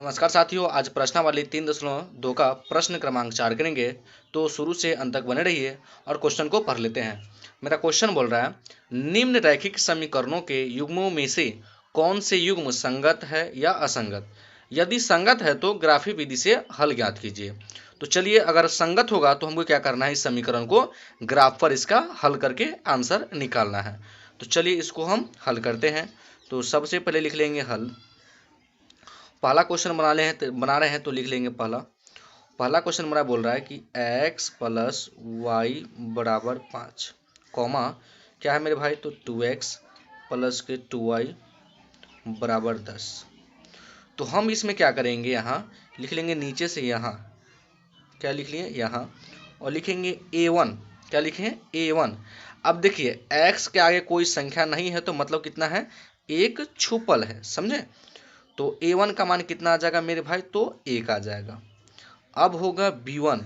नमस्कार साथियों, आज प्रश्नावली 3.2 का प्रश्न क्रमांक 4 करेंगे। तो शुरू से अंत तक बने रहिए और क्वेश्चन को पढ़ लेते हैं। मेरा क्वेश्चन बोल रहा है, निम्न रैखिक समीकरणों के युग्मों में से कौन से युग्म संगत है या असंगत? यदि संगत है तो ग्राफी विधि से हल ज्ञात कीजिए। तो चलिए, अगर संगत होगा तो हमको क्या करना है, इस समीकरण को ग्राफ पर इसका हल करके आंसर निकालना है। तो चलिए इसको हम हल करते हैं। तो सबसे पहले लिख लेंगे हल। पहला क्वेश्चन बना रहे हैं तो लिख लेंगे पहला क्वेश्चन हमारा बोल रहा है कि x प्लस वाई बराबर 5, कॉमा क्या है मेरे भाई, तो 2x प्लस के 2y बराबर 10। तो हम इसमें क्या करेंगे, यहाँ लिख लेंगे नीचे से, यहाँ क्या लिख लिए यहाँ, और लिखेंगे a1। क्या लिखें, a1। अब देखिए x के आगे कोई संख्या नहीं है तो मतलब कितना है, एक छुपल है, समझे। तो a1 का मान कितना आ जाएगा मेरे भाई, तो 1 आ जाएगा। अब होगा b1।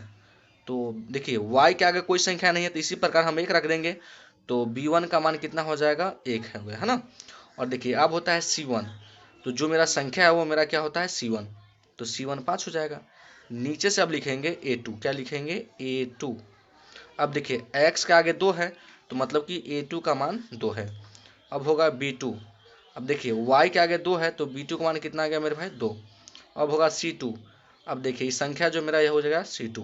तो देखिए y के आगे कोई संख्या नहीं है तो इसी प्रकार हम 1 रख देंगे। तो b1 का मान कितना हो जाएगा, 1 है ना। और देखिए अब होता है c1। तो जो मेरा संख्या है वो मेरा क्या होता है, c1। तो c1 5 हो जाएगा। नीचे से अब लिखेंगे a2। क्या लिखेंगे, a2। अब देखिए x के आगे 2 है तो मतलब कि a2 का मान 2 है। अब होगा b2। अब देखिए y के आगे 2 है तो b2 का मान कितना आ गया मेरे भाई, 2। अब होगा c2। अब देखिए इस संख्या जो मेरा यह हो जाएगा c2।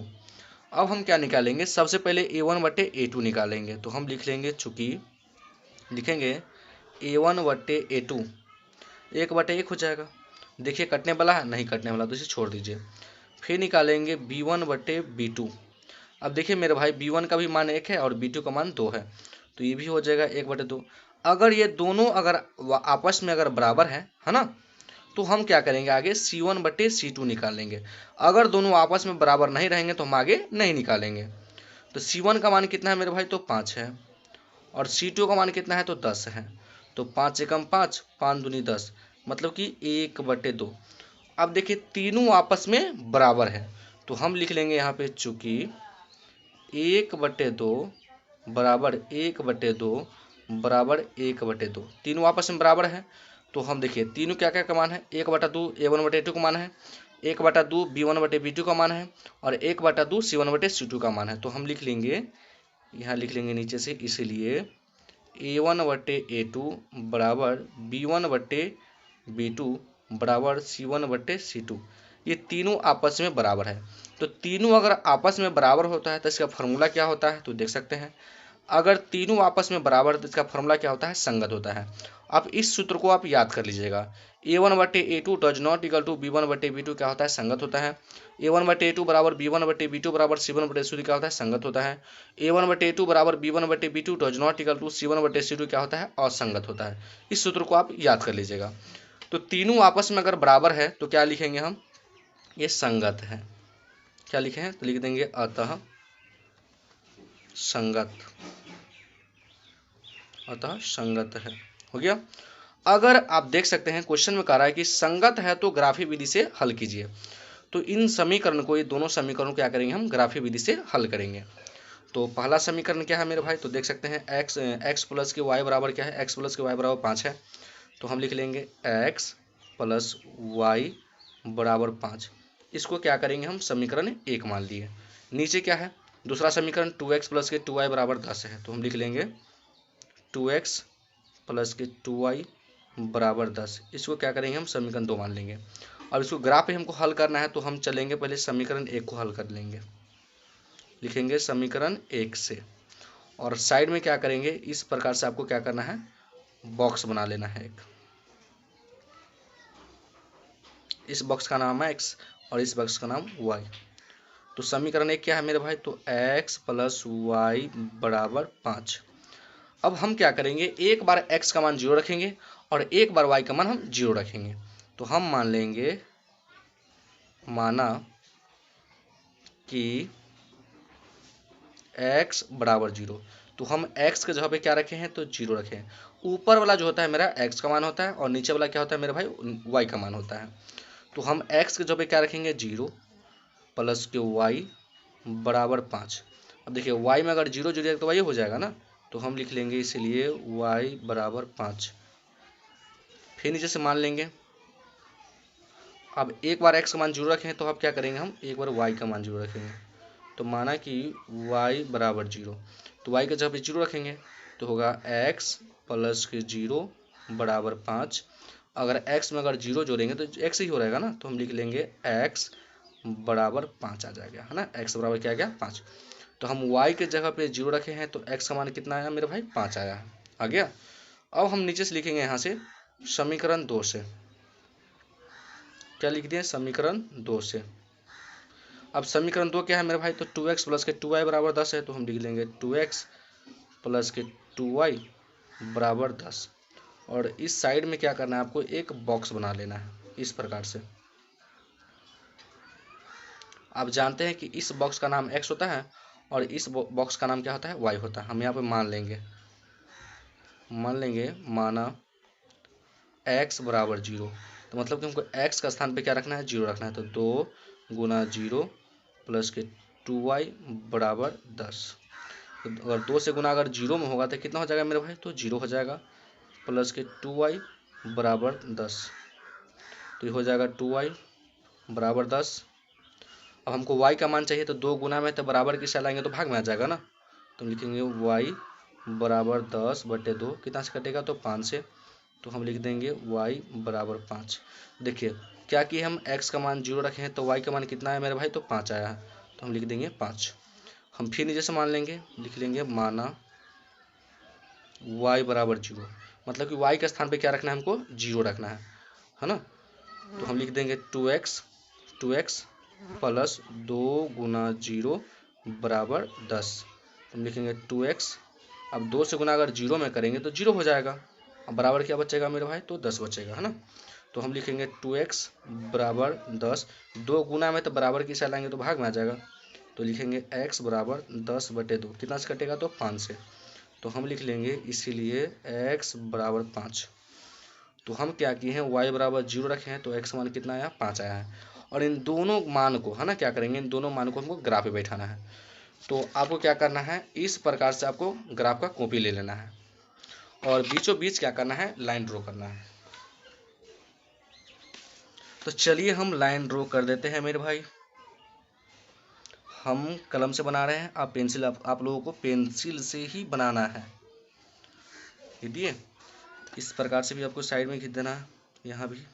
अब हम क्या निकालेंगे, सबसे पहले a1 बटे a2 निकालेंगे। तो हम लिख लेंगे, चूंकि लिखेंगे a1 बटे a2, 1/1 हो जाएगा। देखिए कटने वाला है, नहीं कटने वाला तो इसे छोड़ दीजिए। फिर निकालेंगे b1 बटे b2। अब देखिए मेरे भाई b1 का भी मान 1 है और b2 का मान 2 है, तो ये भी हो जाएगा 1/2। अगर ये दोनों अगर आपस में अगर बराबर है ना, तो हम क्या करेंगे, आगे c1 बटे c2 निकालेंगे। अगर दोनों आपस में बराबर नहीं रहेंगे तो हम आगे नहीं निकालेंगे। तो c1 का मान कितना है मेरे भाई, तो 5 है, और c2 का मान कितना है, तो 10 है। तो 5 एकम 5, 5 दूनी 10, मतलब कि 1/2। अब देखिए तीनों आपस में बराबर है तो हम लिख लेंगे यहाँ पे, चूंकि 1/2 बराबर 1/2 बराबर 1/2, तीनों आपस में बराबर है। तो हम देखिए तीनों क्या क्या का मान है, 1/2 a1/a2 का मान है, 1/2 b1/b2 का मान है, और 1/2 c1/c2 का मान है। तो हम लिख लेंगे, यहाँ लिख लेंगे नीचे से, इसीलिए a1/a2 बराबर b1/b2 बराबर c1/c2। ये तीनों आपस में बराबर है। तो तीनों अगर आपस में बराबर होता है तो इसका फॉर्मूला क्या होता है, तो देख सकते हैं। अगर तीनों आपस में बराबर है तो इसका फॉर्मूला क्या होता है, संगत होता है। अब इस सूत्र को आप याद कर लीजिएगा, a1/a2 does not equal to b1/b2 क्या होता है, संगत होता है। a1/a2 बराबर b1/b2 बराबर c1/c2 क्या होता है, संगत होता है। a1/a2 बराबर b1/b2 does not equal to c1/c2 क्या होता है, असंगत होता है। इस सूत्र को आप याद कर लीजिएगा। तो तीनों आपस में अगर बराबर है तो क्या लिखेंगे हम, ये संगत है। क्या लिखे हैं, तो लिख देंगे अतः संगत, अतः संगत है, हो गया। अगर आप देख सकते हैं क्वेश्चन में कह रहा है कि संगत है तो ग्राफी विधि से हल कीजिए। तो इन समीकरण को, ये दोनों समीकरण क्या करेंगे, हम ग्राफी विधि से हल करेंगे। तो पहला समीकरण क्या है मेरे भाई, तो देख सकते हैं x प्लस के y बराबर क्या है, x प्लस के y बराबर 5 है। तो हम लिख लेंगे x प्लस वाई बराबर 5। इसको क्या करेंगे, हम समीकरण 1 मान लिए। नीचे क्या है, दूसरा समीकरण 2x प्लस के 2y बराबर 10 है। तो हम लिख लेंगे 2x प्लस के 2y बराबर 10। इसको क्या करेंगे, हम समीकरण 2 मान लेंगे। अब इसको ग्राफ पे हमको हल करना है तो हम चलेंगे पहले समीकरण 1 को हल कर लेंगे। लिखेंगे समीकरण 1 से, और साइड में क्या करेंगे, इस प्रकार से आपको क्या करना है, बॉक्स बना लेना है एक। इस बॉक्स का नाम है x और इस बॉक्स का नाम y। तो समीकरण 1 क्या है मेरे भाई, तो x प्लस वाई बराबर 5। अब हम क्या करेंगे, एक बार x का मान 0 रखेंगे और एक बार y का मान हम 0 रखेंगे। तो हम मान लेंगे, माना कि x बराबर 0। तो हम x के जगह पे क्या रखे हैं, तो 0 रखे हैं। ऊपर वाला जो होता है मेरा x का मान होता है और नीचे वाला क्या होता है मेरे भाई, y का मान होता है। तो हम x के जगह पे क्या रखेंगे, 0 प्लस के y बराबर 5। अब देखिए y में अगर 0 जुड़ेगा तो y हो जाएगा ना, तो हम लिख लेंगे इसलिए y बराबर 5। फिर नीचे से मान लेंगे। अब एक बार x का मान 0 रखें तो अब क्या करेंगे, हम एक बार y का मान 0 रखेंगे। तो माना कि y बराबर 0, तो y का जब 0 रखेंगे तो होगा x प्लस के 0 बराबर 5। अगर x में अगर 0 जोड़ेंगे तो x ही हो रहेगा ना, तो हम लिख लेंगे x बराबर 5 आ जाएगा, है ना। x बराबर क्या आ गया, 5। तो हम y के जगह पे 0 रखे हैं तो x का मान कितना आया मेरे भाई, 5 आया है, आ गया। अब हम नीचे से लिखेंगे यहाँ से समीकरण 2 से, क्या लिख दिए, समीकरण 2 से। अब समीकरण 2 क्या है मेरे भाई, तो 2x प्लस के 2y बराबर 10 है, तो हम लिख लेंगे 2x प्लस के 2y बराबर 10। और इस साइड में क्या करना है आपको, एक बॉक्स बना लेना है इस प्रकार से। आप जानते हैं कि इस बॉक्स का नाम x होता है और इस बॉक्स का नाम क्या होता है, y होता है। हम यहाँ पे मान लेंगे माना x बराबर 0, तो मतलब कि हमको x का स्थान पे क्या रखना है, 0 रखना है। तो 2 गुना 0 प्लस के 2y बराबर 10। तो अगर 2 से गुना अगर 0 में होगा तो कितना हो जाएगा मेरे भाई, तो 0 हो जाएगा, प्लस के 2y बराबर 10। तो ये हो जाएगा 2y बराबर 10। अब हमको y का मान चाहिए, तो 2 गुना में तो बराबर की साइड लाएंगे तो भाग में आ जाएगा ना, तो हम लिखेंगे y बराबर 10 बटे 2, कितना से कटेगा, तो 5 से। तो हम लिख देंगे y बराबर 5। देखिए क्या कि हम x का मान 0 रखे हैं तो y का मान कितना है मेरे भाई, तो 5 आया है, तो हम लिख देंगे 5। हम फिर नीचे से मान लेंगे, लिख लेंगे माना y बराबर 0, मतलब कि y के स्थान पे क्या रखना है, हमको 0 रखना है ना। तो हम लिख देंगे 2x प्लस 2 गुना 0 बराबर 10। हम लिखेंगे 2x। अब 2 से गुना अगर 0 में करेंगे तो 0 हो जाएगा, अब बराबर क्या बचेगा मेरे भाई, तो 10 बचेगा, है ना। तो हम लिखेंगे 2x बराबर 10। 2 गुना में तो बराबर की साइड लाएंगे तो भाग में आ जाएगा, तो लिखेंगे x बराबर 10 बटे 2, कितना से कटेगा, तो 5 से। तो हम लिख लेंगे इसीलिए x बराबर 5। तो हम क्या किए हैं, y बराबर 0 रखे हैं तो x मान कितना आया, 5 आया है। और इन दोनों मान को, है ना, क्या करेंगे, इन दोनों मान को हमको ग्राफ पे बैठाना है। तो आपको क्या करना है, इस प्रकार से आपको ग्राफ का कॉपी ले लेना है और बीचों बीच क्या करना है, लाइन ड्रॉ करना है। तो चलिए हम लाइन ड्रॉ कर देते हैं मेरे भाई। हम कलम से बना रहे हैं, आप पेंसिल, आप लोगों को पेंसिल से ही बनाना है। देखिए इस प्रकार से भी आपको साइड में खींच देना है, यहाँ भी।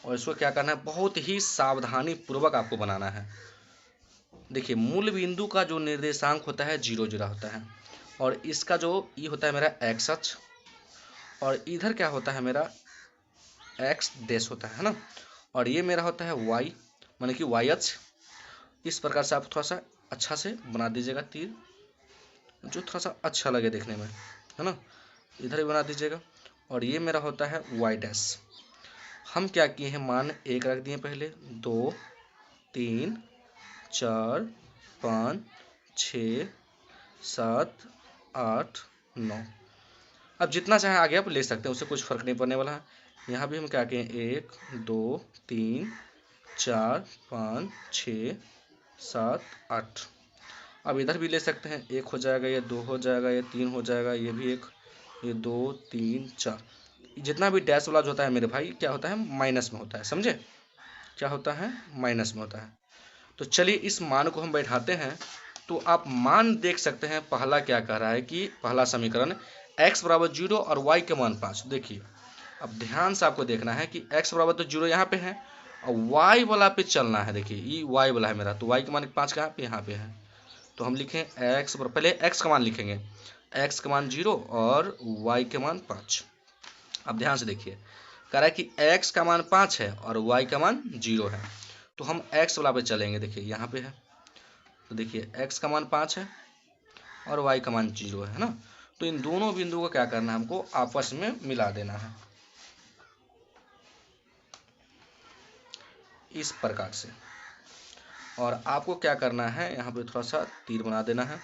और इसको क्या करना है, बहुत ही सावधानी पूर्वक आपको बनाना है। देखिए मूल बिंदु का जो निर्देशांक होता है 0 0 होता है, और इसका जो ये होता है मेरा एक्स अक्ष, और इधर क्या होता है मेरा एक्स डैश होता है ना, और ये मेरा होता है वाई, माने कि वाई अक्ष। इस प्रकार से आप थोड़ा सा अच्छा से बना दीजिएगा तीर, जो थोड़ा सा अच्छा लगे देखने में, है ना। इधर भी बना दीजिएगा। और ये मेरा होता है वाई डैश। हम क्या किए हैं, मान 1 रख दिए पहले, 2 3 4 5 6 7 8 9। अब जितना चाहे आगे आप ले सकते हैं, उससे कुछ फर्क नहीं पड़ने वाला है। यहाँ भी हम क्या कहें, 1 2 3 4 5 6 7 8। अब इधर भी ले सकते हैं, 1 हो जाएगा, ये 2 हो जाएगा, ये 3 हो जाएगा, ये भी 1, ये 2 3 4। जितना भी डैश वाला जो होता है मेरे भाई क्या होता है, माइनस में होता है, समझे, क्या होता है, माइनस में होता है। तो चलिए इस मान को हम बैठाते हैं। तो आप मान देख सकते हैं, पहला क्या कह रहा है कि पहला समीकरण x बराबर 0 और y के मान 5। देखिए अब ध्यान से आपको देखना है कि x बराबर तो 0 यहाँ पे है और y वाला पे चलना है। देखिए ये y वाला है मेरा, तो y के मान 5 कहाँ पे, यहाँ पे है। तो हम लिखें x बराबर, पहले x का मान लिखेंगे, x का मान 0 और y के मान 5। अब ध्यान से देखिए, कह रहा है कि x का मान 5 है और y का मान 0 है, तो हम x वाला पे चलेंगे। देखिए यहाँ पे है, तो देखिए x का मान 5 है और y का मान 0 है ना। तो इन दोनों बिंदुओं को क्या करना है, हमको आपस में मिला देना है इस प्रकार से। और आपको क्या करना है, यहाँ पे थोड़ा सा तीर बना देना है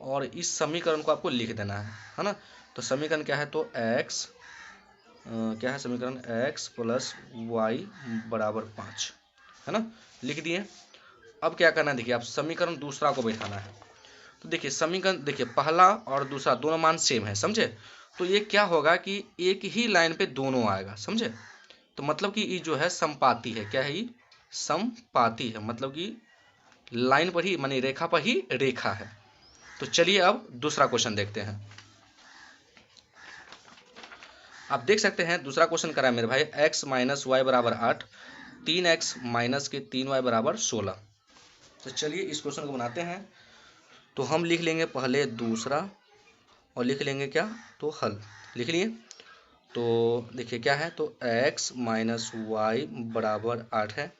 और इस समीकरण को आपको लिख देना है ना। तो समीकरण क्या है, तो x क्या है समीकरण, x प्लस वाई बराबर 5, है ना, लिख दिए। अब क्या करना है, देखिए आप समीकरण दूसरा को बैठाना है। तो देखिए समीकरण, देखिए पहला और दूसरा दोनों मान सेम है, समझे। तो ये क्या होगा कि एक ही लाइन पे दोनों आएगा, समझे। तो मतलब कि ये जो है समपाती है, क्या है ये, समपाती है, मतलब कि लाइन पर ही मानी रेखा पर ही रेखा है। तो चलिए अब दूसरा क्वेश्चन देखते हैं। आप देख सकते हैं दूसरा क्वेश्चन करा है मेरे भाई, x माइनस वाई बराबर 8, 3x माइनस के 3y बराबर 16। तो चलिए इस क्वेश्चन को बनाते हैं। तो हम लिख लेंगे पहले दूसरा और लिख लेंगे क्या, तो हल लिख लिए। तो देखिए क्या है, तो x माइनस वाई बराबर 8 है।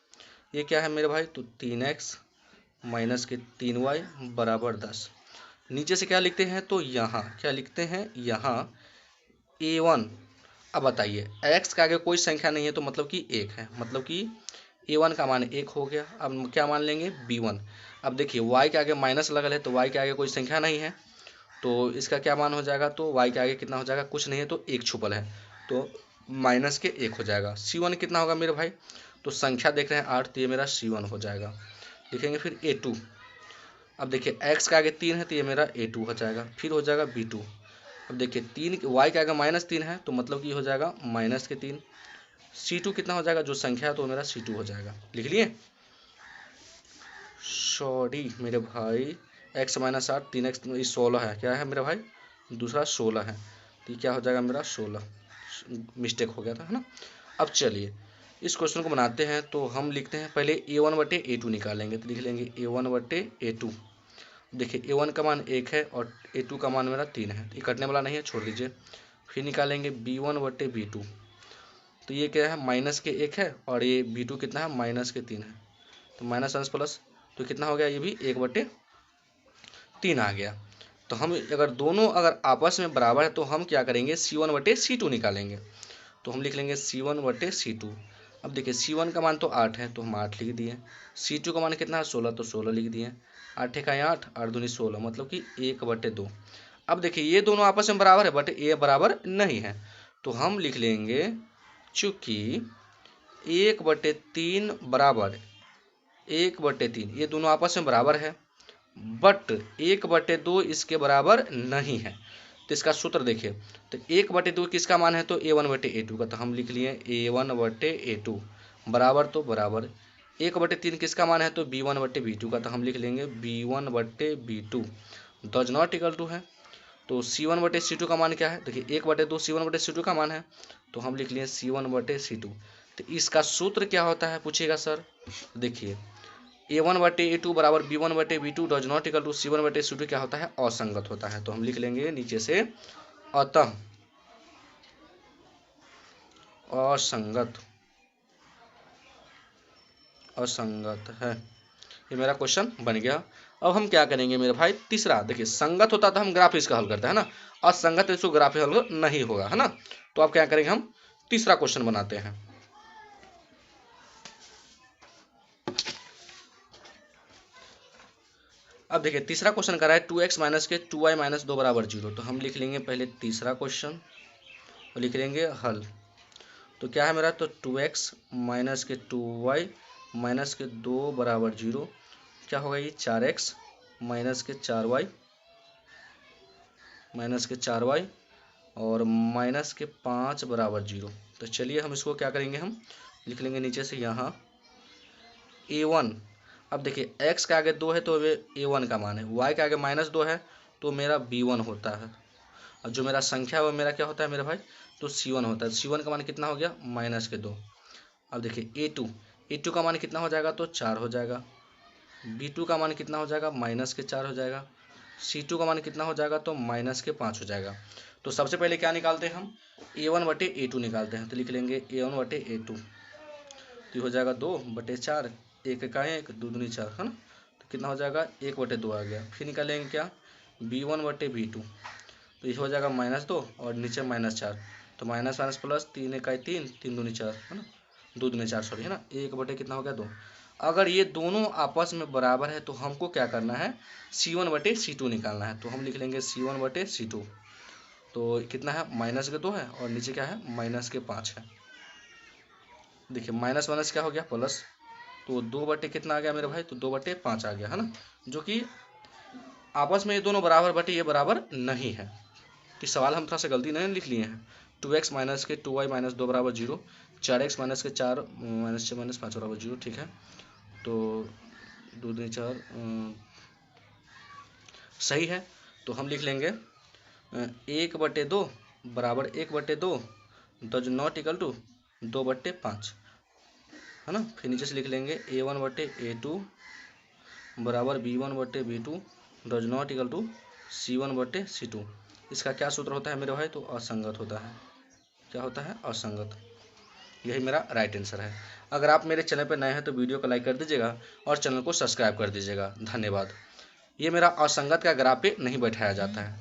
ये क्या है मेरे भाई, तो 3x माइनस के 3y बराबर 10। नीचे से क्या लिखते हैं, तो यहाँ क्या लिखते हैं, यहाँ a1। अब बताइए x के आगे कोई संख्या नहीं है तो मतलब कि 1 है, मतलब कि a1 का मान 1 हो गया। अब क्या मान लेंगे, b1। अब देखिए y के आगे माइनस लगल है तो y के आगे कोई संख्या नहीं है, तो इसका क्या मान हो जाएगा, तो y के आगे कितना हो जाएगा, कुछ नहीं है तो 1 छुपल है, तो माइनस के 1 हो जाएगा। c1 कितना होगा मेरे भाई, तो संख्या देख रहे हैं 8, तो ये मेरा c1 हो जाएगा। लिखेंगे फिर a2। अब देखिए x के आगे 3 है तो ये मेरा a2 हो जाएगा, फिर हो जाएगा b2। अब देखिए 3 y के आगे -3 है तो मतलब कि हो जाएगा -3। c2 कितना हो जाएगा, जो संख्या है तो मेरा c2 हो जाएगा। लिख लिए, सॉरी मेरे भाई, x माइनस 8, 3x 16 है, क्या है मेरे भाई, दूसरा 16 है, तो ये क्या हो जाएगा मेरा 16, मिस्टेक हो गया था, है ना। अब चलिए इस क्वेश्चन को बनाते हैं। तो हम लिखते हैं पहले a1/a2 निकालेंगे, तो लिख लेंगे a1/a2। देखिए a1 का मान 1 है और a2 का मान मेरा 3 है, तो ये कटने वाला नहीं है, छोड़ दीजिए। फिर निकालेंगे b1/b2। तो ये क्या है, माइनस के 1 है और ये b2 कितना है, -3 है, तो माइनस अंश प्लस, तो कितना हो गया, ये भी 1/3 आ गया। तो हम अगर दोनों अगर आपस में बराबर है तो हम क्या करेंगे, c1/c2 निकालेंगे। तो हम लिख लेंगे c1/c2। अब देखिए c1 का मान तो 8 है तो हम 8 लिख दिए, c2 का मान कितना है 16, तो 16 लिख दिए। 8 का 8, 8 दूनी 16, मतलब कि 1/2। अब देखिए ये दोनों आपस में बराबर है बट ये बराबर नहीं है, तो हम लिख लेंगे चूंकि 1/3 बराबर 1/3, ये दोनों आपस में बराबर है बट 1/2 इसके बराबर नहीं है। तो इसका सूत्र देखिए, तो 1/2 किसका मान है, तो a1/a2 का, तो हम लिख लिए a1/a2 बराबर, तो बराबर 1/3 किसका मान है, तो b1/b2 का, तो हम लिख लेंगे b1/b2 does not equal to है। तो c1/c2 का मान क्या है, देखिए 1/2 c1/c2 का मान है, तो हम लिख लिए c1/c2। तो इसका सूत्र क्या होता है पूछिएगा सर, देखिए a1/a2 बराबर b1/b2 does not equal to c1/c2 क्या होता है, असंगत होता है। तो हम लिख लेंगे नीचे से, अतः असंगत, असंगत है। ये मेरा क्वेश्चन बन गया। अब हम क्या करेंगे मेरे भाई, तीसरा देखिए, संगत होता तो हम ग्राफ इसका हल करते हैं ना, असंगत इसको ग्राफ हल नहीं होगा, है ना। तो अब क्या करेंगे, हम तीसरा क्वेश्चन बनाते हैं। अब देखिए तीसरा क्वेश्चन कर रहा है 2x माइनस के 2y माइनस 2 बराबर 0। तो हम लिख लेंगे पहले तीसरा क्वेश्चन और लिख लेंगे हल। तो क्या है मेरा, तो 2x माइनस के 2y माइनस के 2 बराबर 0, क्या होगा ये 4x माइनस के 4y माइनस के 4y और माइनस के 5 बराबर 0। तो चलिए हम इसको क्या करेंगे, हम लिख लेंगे नीचे से यहाँ a1। अब देखिए x के आगे 2 है तो a1 का मान है, y के आगे -2 है तो मेरा b1 होता है, और जो मेरा संख्या है वो मेरा क्या होता है मेरे भाई, तो c1 होता है। c1 का मान कितना हो गया, -2। अब देखिए a2 का मान कितना हो जाएगा, तो 4 हो जाएगा। b2 का मान कितना हो जाएगा, -4 हो जाएगा। c2 का मान कितना हो जाएगा, तो -5 हो जाएगा। तो सबसे पहले क्या निकालते हैं हम, a1/a2 निकालते हैं। तो लिख लेंगे a1/a2, तो हो जाएगा 2/4, 1 का 1, 2 दूनी 4, है ना। तो कितना हो जाएगा, 1/2 आ गया। फिर निकालेंगे क्या, b1/b2, तो ये हो जाएगा -2 और नीचे -4, तो माइनस माइनस प्लस, 3 1 3, 3 दूनी 4, है ना, 2 दूनी 4 सॉरी, है ना, 1 कितना हो गया 2। अगर ये दोनों आपस में बराबर है तो हमको क्या करना है, c1/c2 निकालना है। तो हम लिख लेंगे c1/c2, तो कितना है, -2 है और नीचे क्या है, -5 है। देखिए माइनस माइनस क्या हो गया, प्लस, तो 2 बटे कितना आ गया मेरे भाई, तो 2/5 आ गया, है ना, जो कि आपस में ये दोनों बराबर बटे ये बराबर नहीं है। कि सवाल हम थोड़ा सा गलती नहीं लिख लिए हैं। 2x माइनस के 2y माइनस 2 बराबर 0, 4x माइनस के 4 माइनस 6 माइनस 5 बराबर 0। ठीक है, तो 2 दूनी 4 सही है। तो हम लिख लेंगे 1/2 बराबर 1/2 डज नॉट इक्वल टू 2/5, है ना। फिर नीचे से लिख लेंगे A1/A2 बराबर B1/B2 does not equal to C1/C2। इसका क्या सूत्र होता है मेरे भाई? तो असंगत होता है। क्या होता है? असंगत। यही मेरा राइट आंसर है। अगर आप मेरे चैनल पर नए हैं तो वीडियो को लाइक कर दीजिएगा और चैनल को सब्सक्राइब कर दीजिएगा। धन्यवाद। ये मेरा असंगत का ग्राफ पे नहीं बैठाया जाता है।